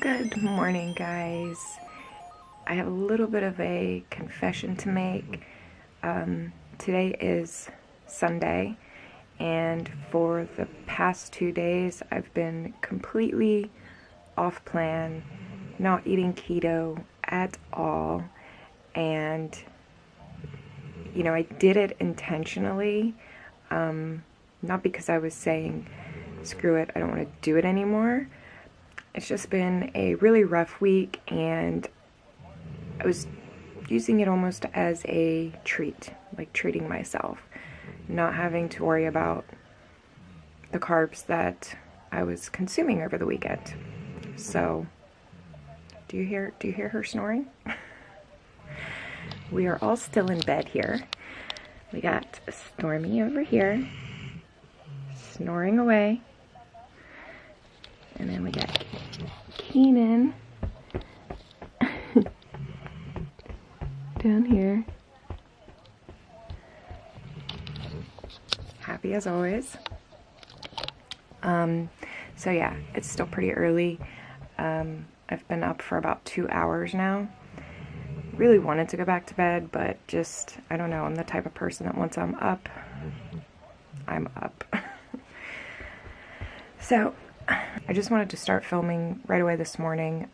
Good morning, guys. I have a little bit of a confession to make. Today is Sunday, and for the past 2 days, I've been completely off plan, not eating keto at all, and I did it intentionally, not because I was saying, screw it, I don't want to do it anymore. It's just been a really rough week, and I was using it almost as a treat, like treating myself, not having to worry about the carbs that I was consuming over the weekend. So, do you hear her snoring? We are all still in bed here. We got Stormy over here, snoring away. And then we got Keenan down here, happy as always. So yeah, it's still pretty early. I've been up for about 2 hours now. Really wanted to go back to bed, but just, I don't know, I'm the type of person that once I'm up, I'm up. So I just wanted to start filming right away this morning,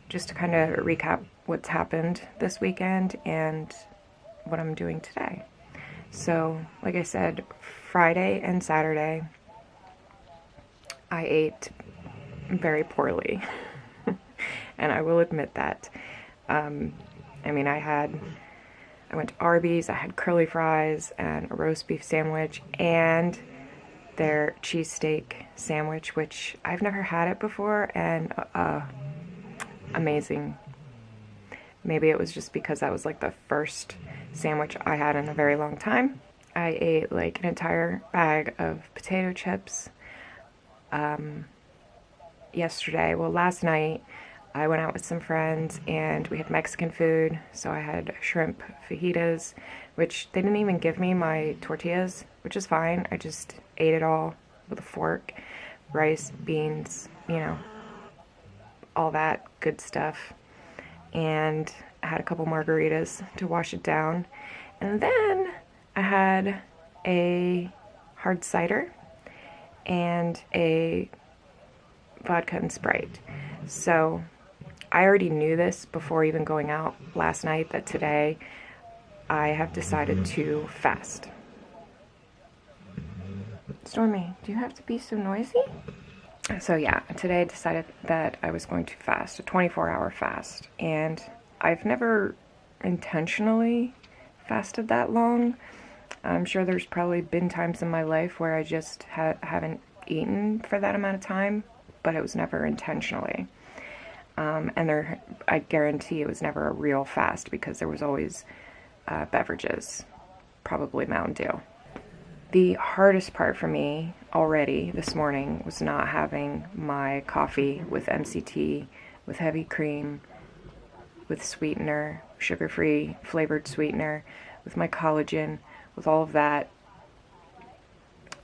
just to kind of recap what's happened this weekend and what I'm doing today. So, like I said, Friday and Saturday, I ate very poorly, and I will admit that. I mean, I went to Arby's, I had curly fries and a roast beef sandwich, and their cheesesteak sandwich, which I've never had it before, and amazing. Maybe it was just because that was like the first sandwich I had in a very long time. I ate like an entire bag of potato chips last night. I went out with some friends and we had Mexican food, so I had shrimp fajitas, which they didn't even give me my tortillas, which is fine. I just ate it all with a fork. Rice, beans, all that good stuff. And I had a couple margaritas to wash it down. And then I had a hard cider and a vodka and Sprite. So I already knew this before even going out last night, that today I have decided to fast. Stormy, do you have to be so noisy? So yeah, today I decided that I was going to fast, a 24-hour fast. And I've never intentionally fasted that long. I'm sure there's probably been times in my life where I just haven't eaten for that amount of time, but it was never intentionally. I guarantee it was never a real fast, because there was always beverages, probably Mountain Dew. The hardest part for me already this morning was not having my coffee with MCT, with heavy cream, with sweetener, sugar-free flavored sweetener, with my collagen, with all of that.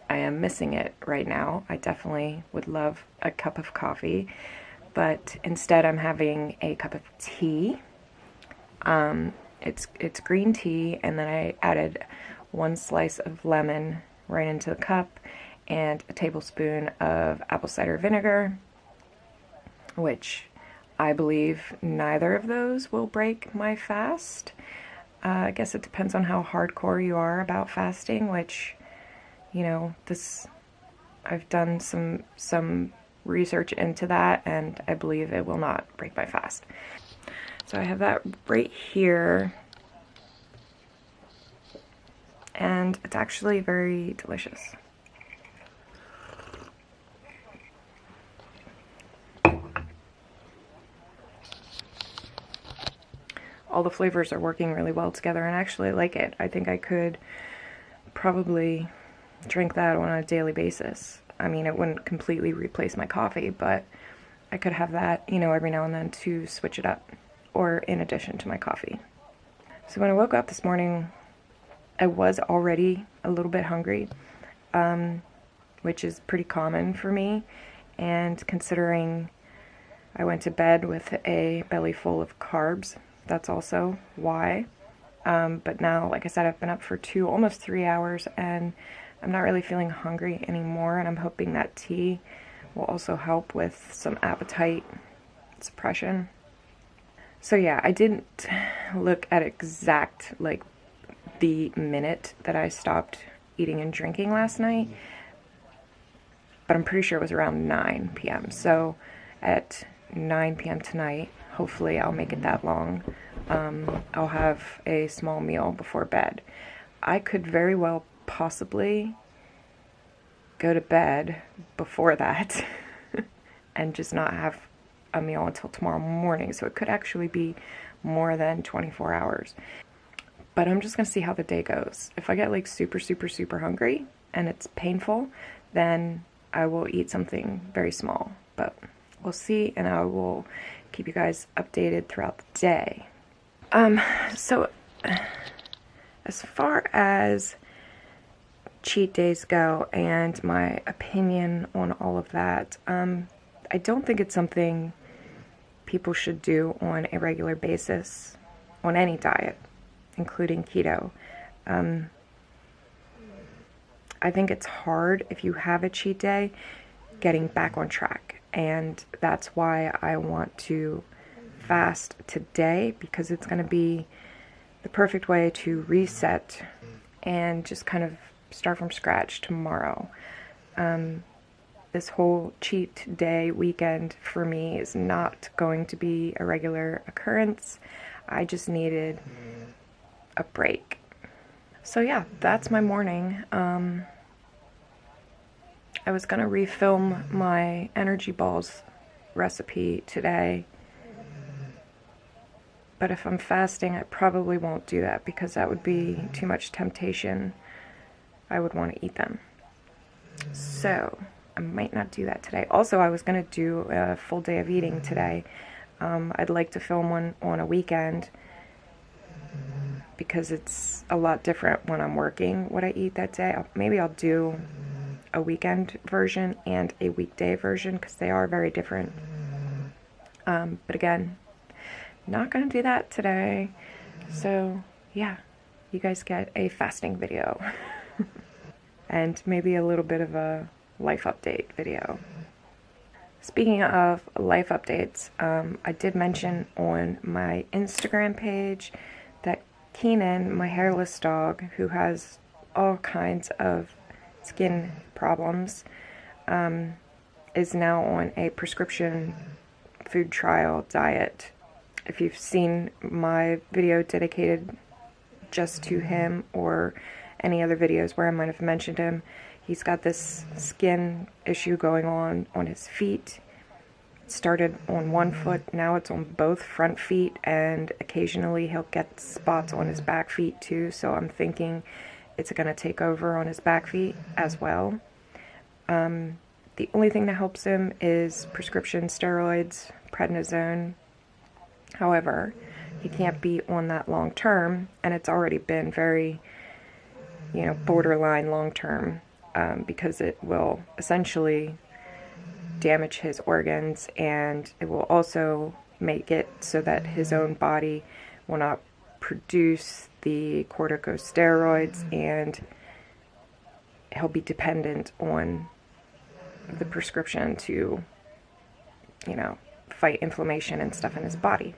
I am missing it right now. I definitely would love a cup of coffee, but instead I'm having a cup of tea. It's green tea, and then I added 1 slice of lemon right into the cup and a tablespoon of apple cider vinegar, which I believe neither of those will break my fast. I guess it depends on how hardcore you are about fasting, which, I've done some research into that, and I believe it will not break my fast. So I have that right here, and it's actually very delicious. All the flavors are working really well together, and I actually like it. I think I could probably drink that on a daily basis. I mean, it wouldn't completely replace my coffee, but I could have that, every now and then to switch it up, or in addition to my coffee. So when I woke up this morning, I was already a little bit hungry, which is pretty common for me, And considering I went to bed with a belly full of carbs, that's also why. But now, like I said, I've been up for almost 3 hours, and I'm not really feeling hungry anymore, and I'm hoping that tea will also help with some appetite suppression. So yeah, I didn't look at exact, like, the minute that I stopped eating and drinking last night, but I'm pretty sure it was around 9 p.m. So at 9 p.m. tonight, hopefully I'll make it that long. I'll have a small meal before bed. I could very well possibly go to bed before that and just not have a meal until tomorrow morning. So it could actually be more than 24 hours. But I'm just going to see how the day goes. If I get like super, super, super hungry and it's painful, then I will eat something very small. But we'll see, and I will keep you guys updated throughout the day. So as far as cheat days go and my opinion on all of that, I don't think it's something people should do on a regular basis on any diet, including keto. I think it's hard if you have a cheat day getting back on track, and that's why I want to fast today, because it's going to be the perfect way to reset and just kind of start from scratch tomorrow. This whole cheat day weekend for me is not going to be a regular occurrence. I just needed a break. So yeah, that's my morning. I was gonna refilm my energy balls recipe today, but if I'm fasting, I probably won't do that because that would be too much temptation. I would want to eat them. So I might not do that today. Also, I was going to do a full day of eating today. I'd like to film one on a weekend because it's a lot different when I'm working what I eat that day. Maybe I'll do a weekend version and a weekday version because they are very different. But again, not going to do that today. So yeah, you guys get a fasting video and maybe a little bit of a life update video. Speaking of life updates, I did mention on my Instagram page that Keenan, my hairless dog, who has all kinds of skin problems, is now on a prescription food trial diet. If you've seen my video dedicated just to him or any other videos where I might have mentioned him, he's got this skin issue going on his feet. It started on one foot, now it's on both front feet, and occasionally he'll get spots on his back feet too, so I'm thinking it's going to take over on his back feet as well. The only thing that helps him is prescription steroids, prednisone. However, he can't be on that long term, and it's already been very, borderline long term, because it will essentially damage his organs, and it will also make it so that his own body will not produce the corticosteroids, and he'll be dependent on the prescription to, fight inflammation and stuff in his body.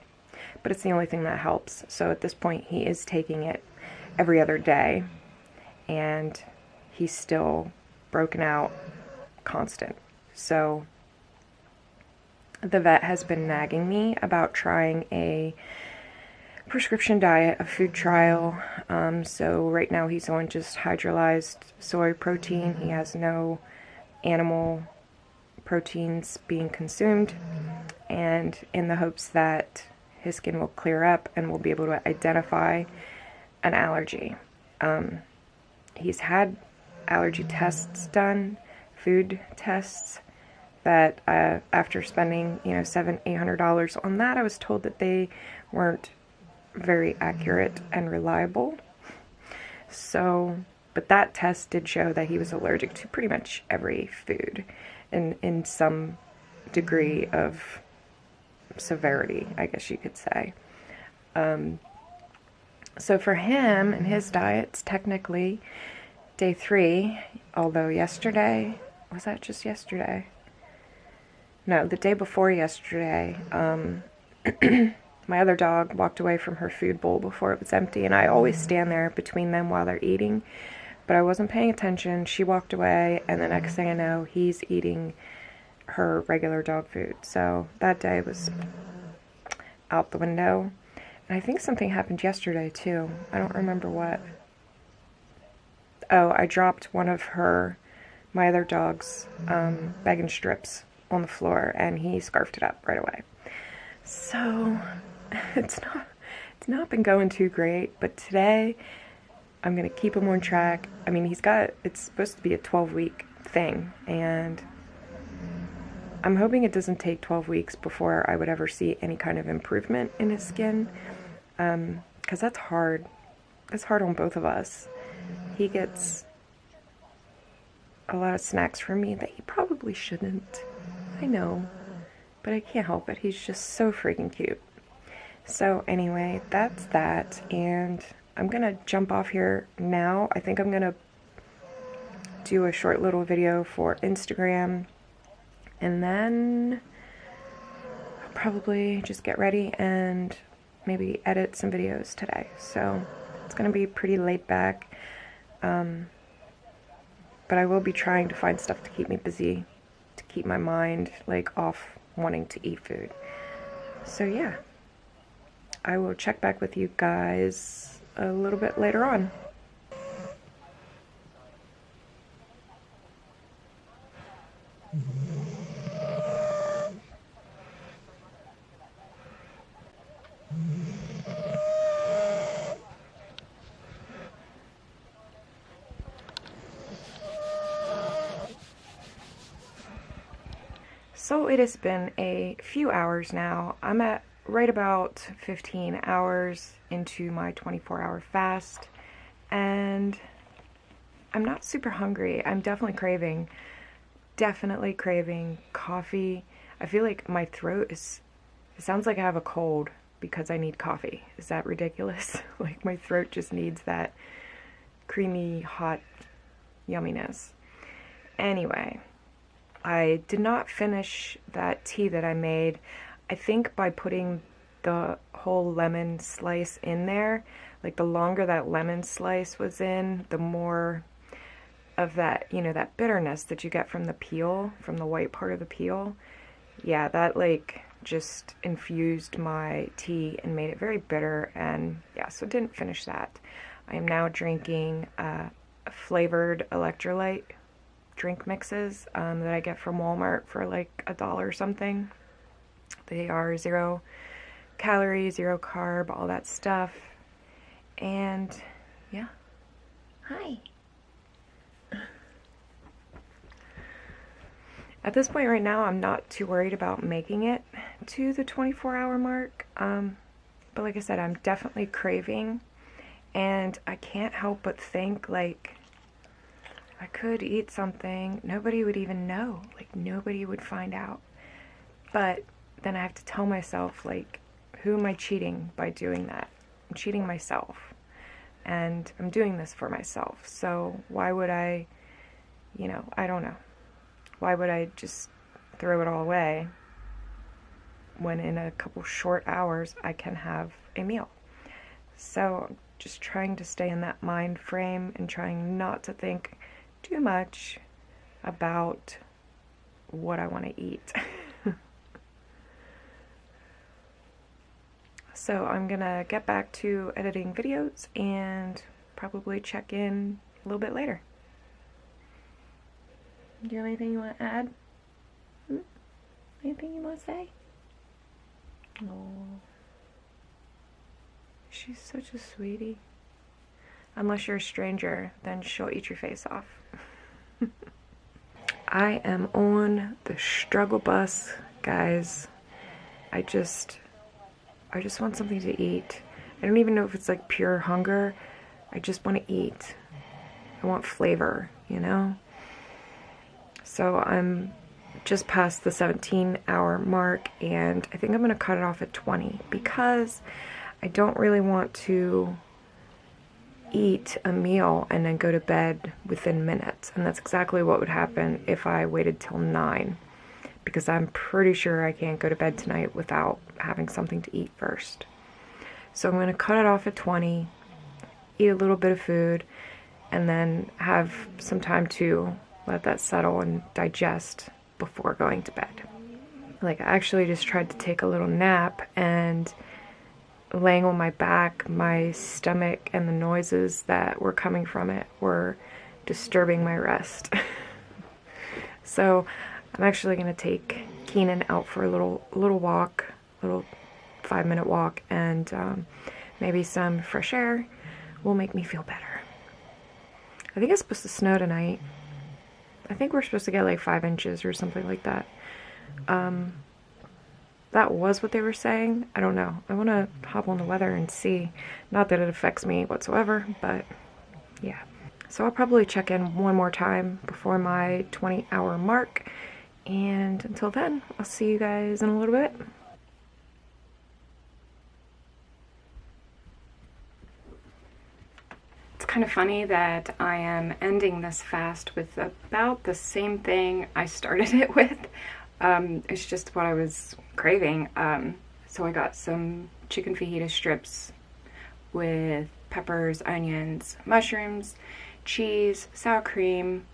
But it's the only thing that helps. So at this point, he is taking it every other day, and he's still broken out constant. So the vet has been nagging me about trying a prescription diet, a food trial. So right now he's on just hydrolyzed soy protein. He has no animal proteins being consumed, and in the hopes that his skin will clear up and we'll be able to identify an allergy. He's had allergy tests done, food tests, that after spending $700-800 on that, I was told that they weren't very accurate and reliable. So But that test did show that he was allergic to pretty much every food in some degree of severity, I guess you could say. So for him and his diets, technically day 3, although yesterday, was that just yesterday? No, the day before yesterday, my other dog walked away from her food bowl before it was empty, and I always stand there between them while they're eating, but I wasn't paying attention. She walked away, and the next thing I know, he's eating her regular dog food. So that day was out the window. And I think something happened yesterday too. I don't remember what. Oh, I dropped one of my other dog's bacon strips on the floor, and he scarfed it up right away. So it's not been going too great, but today I'm gonna keep him on track. I mean, it's supposed to be a 12-week thing, and I'm hoping it doesn't take 12 weeks before I would ever see any kind of improvement in his skin, because that's hard. That's hard on both of us. He gets a lot of snacks from me that he probably shouldn't. I know, but I can't help it. He's just so freaking cute. So anyway, that's that, and I'm gonna jump off here now. I think I'm gonna do a short little video for Instagram, and then I'll probably just get ready and maybe edit some videos today. So it's gonna be pretty laid back, but I will be trying to find stuff to keep me busy, to keep my mind like off wanting to eat food. So yeah, I will check back with you guys a little bit later on. So it has been a few hours now. I'm at right about 15 hours into my 24-hour fast, and I'm not super hungry. I'm definitely craving coffee. I feel like my throat it sounds like I have a cold because I need coffee. Is that ridiculous? Like my throat just needs that creamy, hot yumminess. Anyway, I did not finish that tea that I made. I think by putting the whole lemon slice in there, like the longer that lemon slice was in, the more of that, that bitterness that you get from the peel, from the white part of the peel. Yeah, that like just infused my tea and made it very bitter, and yeah, so didn't finish that. I am now drinking flavored electrolyte drink mixes that I get from Walmart for like $1 or something. They are 0 calories, 0 carb, all that stuff. And yeah. Hi. At this point right now, I'm not too worried about making it to the 24-hour mark. But like I said, I'm definitely craving, and I can't help but think like I could eat something, nobody would even know, like nobody would find out. But then I have to tell myself, like, who am I cheating by doing that? I'm cheating myself, and I'm doing this for myself. So why would I, I don't know. Why would I just throw it all away when in a couple short hours I can have a meal? So I'm just trying to stay in that mind frame and trying not to think too much about what I want to eat. So I'm gonna get back to editing videos and probably check in a little bit later. Do you have anything you want to add? Anything you want to say? Oh, she's such a sweetie. Unless you're a stranger, then she'll eat your face off. I am on the struggle bus, guys. I just want something to eat. I don't even know if it's like pure hunger. I just want to eat. I I want flavor, you know? So I'm just past the 17-hour mark, and I think I'm going to cut it off at 20 because I don't really want to eat a meal and then go to bed within minutes. And that's exactly what would happen if I waited till 9, because I'm pretty sure I can't go to bed tonight without having something to eat first. So I'm going to cut it off at 20, eat a little bit of food, and then have some time to let that settle and digest before going to bed. Like, I actually just tried to take a little nap, and laying on my back, my stomach and the noises that were coming from it were disturbing my rest. So I'm actually going to take Keenan out for a little walk, little 5-minute walk, and maybe some fresh air will make me feel better. I think it's supposed to snow tonight. I think we're supposed to get like 5 inches or something like that. That was what they were saying. I don't know. I want to hop on the weather and see. Not that it affects me whatsoever, but yeah. So I'll probably check in one more time before my 20-hour mark. And until then, I'll see you guys in a little bit. It's kind of funny that I am ending this fast with about the same thing I started it with. It's just what I was craving. So I got some chicken fajita strips with peppers, onions, mushrooms, cheese, sour cream,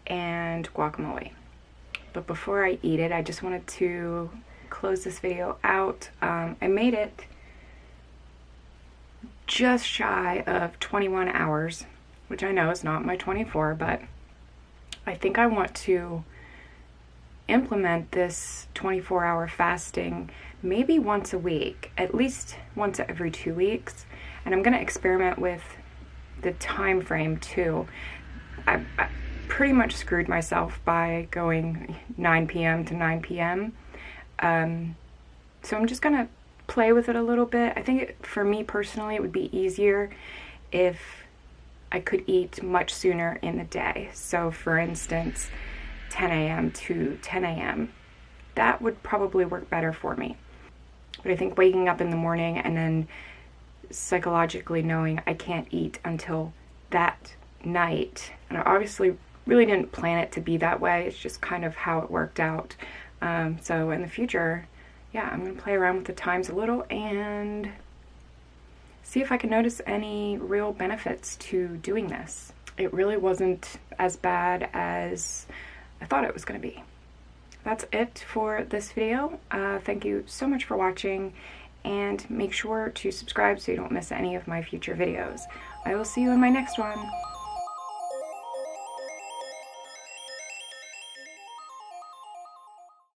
and guacamole. But before I eat it, I just wanted to close this video out. I made it just shy of 21 hours, which I know is not my 24, but I think I want to implement this 24-hour fasting maybe once a week, at least once every 2 weeks. And I'm going to experiment with the time frame too. I pretty much screwed myself by going 9 p.m. to 9 p.m. So I'm just going to play with it a little bit. I think for me personally, it would be easier if I could eat much sooner in the day. So for instance, 10 a.m. to 10 a.m. That would probably work better for me. But I think waking up in the morning and then psychologically knowing I can't eat until that night, and I obviously really didn't plan it to be that way, it's just kind of how it worked out. So in the future, yeah, I'm going to play around with the times a little and see if I can notice any real benefits to doing this. It really wasn't as bad as I thought it was going to be. That's it for this video. Thank you so much for watching, and make sure to subscribe so you don't miss any of my future videos. I will see you in my next one.